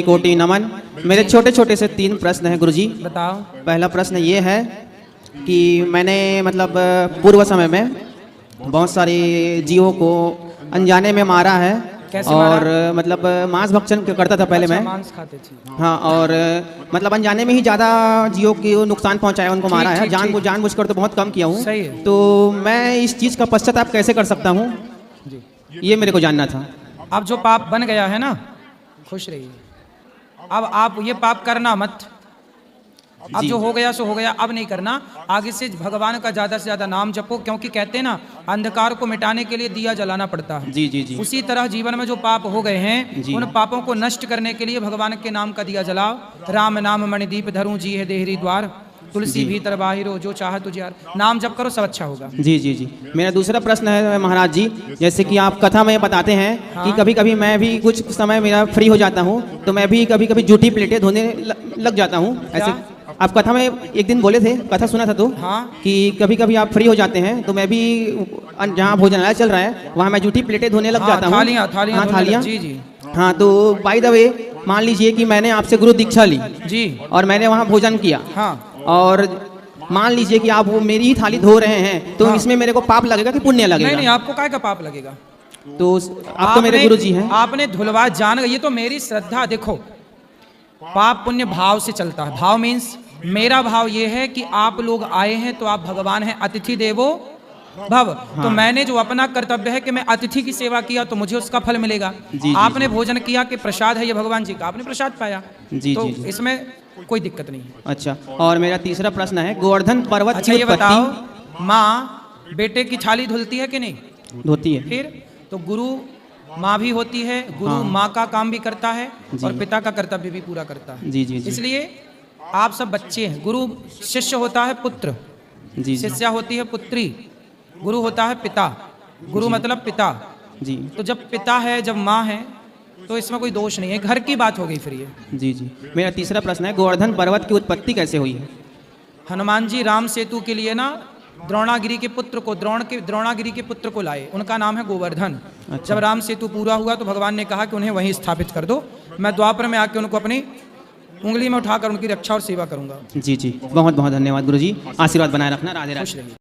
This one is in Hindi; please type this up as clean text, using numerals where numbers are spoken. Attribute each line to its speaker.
Speaker 1: कोटि नमन। मेरे छोटे छोटे से 3 प्रश्न हैं गुरुजी।
Speaker 2: बताओ।
Speaker 1: पहला प्रश्न ये है कि मैंने मतलब पूर्व समय में बहुत सारे जीवों को अनजाने में मारा है।
Speaker 2: कैसे
Speaker 1: और
Speaker 2: मारा?
Speaker 1: मतलब मांस भक्षण करता था पहले
Speaker 2: अच्छा,
Speaker 1: मैं।
Speaker 2: मांस खाते थे।
Speaker 1: हाँ, और मतलब अनजाने में ही ज़्यादा जीवों को नुकसान पहुंचाया, उनको मारा है। जानबूझकर तो बहुत कम किया हूँ।
Speaker 2: सही है।
Speaker 1: तो मैं इस चीज़ का पश्चाताप कैसे कर सकता हूँ,
Speaker 2: जी,
Speaker 1: ये मेरे को जानना था।
Speaker 2: अब जो पाप बन गया है ना, खुश रहिए। अब आप ये पाप करना मत। अब
Speaker 1: जी।
Speaker 2: जो हो गया सो हो गया, अब नहीं करना। आगे से भगवान का ज्यादा से ज्यादा नाम जपो, क्योंकि कहते हैं ना, अंधकार को मिटाने के लिए दिया जलाना पड़ता है।
Speaker 1: जी जी जी
Speaker 2: उसी तरह जीवन में जो पाप हो गए हैं,
Speaker 1: जी।
Speaker 2: उन पापों को नष्ट करने के लिए भगवान के नाम का दिया जलाओ। राम नाम मणिदीप धरूं, जी है देहरी द्वार, तुलसी
Speaker 1: जी।
Speaker 2: भीतर बाहिरो, जो चाह तुझे यार। नाम जप करो, सब अच्छा होगा।
Speaker 1: जी जी जी। मेरा दूसरा प्रश्न है महाराज जी, जैसे कि आप कथा में बताते हैं कि
Speaker 2: हाँ।
Speaker 1: कभी कभी मैं भी कुछ समय मेरा फ्री हो जाता हूँ तो मैं भी कभी कभी जूठी प्लेटें धोने लग जाता हूँ। ऐसे आप कथा में एक दिन बोले थे, कथा सुना था तो,
Speaker 2: हाँ।
Speaker 1: कि कभी कभी आप फ्री हो जाते हैं तो मैं भी जहाँ भोजनालय चल रहा है वहाँ मैं जूठी प्लेटें धोने लग जाता हूँ।
Speaker 2: थालियाँ
Speaker 1: हाँ, थालियाँ।
Speaker 2: जी जी
Speaker 1: हाँ, तो बाय द वे मान लीजिए कि मैंने आपसे गुरु दीक्षा ली
Speaker 2: जी।
Speaker 1: और मैंने वहाँ भोजन किया,
Speaker 2: हाँ
Speaker 1: और मान लीजिए कि आप वो मेरी ही थाली धो रहे हैं, तो
Speaker 2: हाँ।
Speaker 1: इसमें मेरे को पाप लगेगा कि पुण्य लगेगा?
Speaker 2: नहीं नहीं, आपको काय का पाप लगेगा?
Speaker 1: तो आप तो मेरे गुरु जी हैं।
Speaker 2: आपने धुलवा जान, ये तो मेरी श्रद्धा। देखो, पाप पुण्य भाव से चलता है। भाव मीन्स मेरा भाव ये है कि आप लोग आए हैं तो आप भगवान हैं, अतिथि देवो भव।
Speaker 1: हाँ।
Speaker 2: तो मैंने जो अपना कर्तव्य है कि मैं अतिथि की सेवा किया तो मुझे उसका फल मिलेगा।
Speaker 1: जी,
Speaker 2: आपने भोजन किया कि प्रसाद है ये भगवान जी का, आपने प्रसाद पाया।
Speaker 1: जी
Speaker 2: तो
Speaker 1: जी जी।
Speaker 2: इसमें कोई दिक्कत नहीं है।
Speaker 1: अच्छा, और मेरा तीसरा प्रश्न है, गोवर्धन पर्वत
Speaker 2: अच्छा
Speaker 1: की
Speaker 2: ये बताओ,
Speaker 1: उत्पत्ति
Speaker 2: माँ बेटे की छाली धुलती है कि नहीं?
Speaker 1: होती है।
Speaker 2: फिर तो गुरु माँ भी होती है, गुरु
Speaker 1: हाँ।
Speaker 2: माँ का काम भी करता है
Speaker 1: जी।
Speaker 2: और पिता का कर्तव्य भी पूरा करता है।
Speaker 1: जी जी जी।
Speaker 2: इसलिए आप सब बच्चे हैं। गुरु शिष्य होता है पुत्र,
Speaker 1: जी जी
Speaker 2: शिष्या होती है पुत्री, गुरु होता है पिता। गुरु मतलब पिता।
Speaker 1: जी
Speaker 2: तो जब पिता है, जब माँ है, तो इसमें कोई दोष नहीं है, घर की बात हो गई फिर ये।
Speaker 1: जी जी। मेरा तीसरा प्रश्न है, गोवर्धन पर्वत की उत्पत्ति कैसे हुई है?
Speaker 2: हनुमान जी राम सेतु के लिए ना द्रोणागिरी के पुत्र को, द्रोणागिरी के पुत्र को लाए, उनका नाम है गोवर्धन।
Speaker 1: अच्छा।
Speaker 2: जब राम सेतु पूरा हुआ तो भगवान ने कहा कि उन्हें वहीं स्थापित कर दो, मैं द्वापर में आके उनको अपनी उंगली में उठाकर उनकी रक्षा और सेवा करूंगा।
Speaker 1: जी जी, बहुत बहुत धन्यवाद गुरु जी। आशीर्वाद बनाए रखना। राधे राधे।
Speaker 2: खुश रहिए।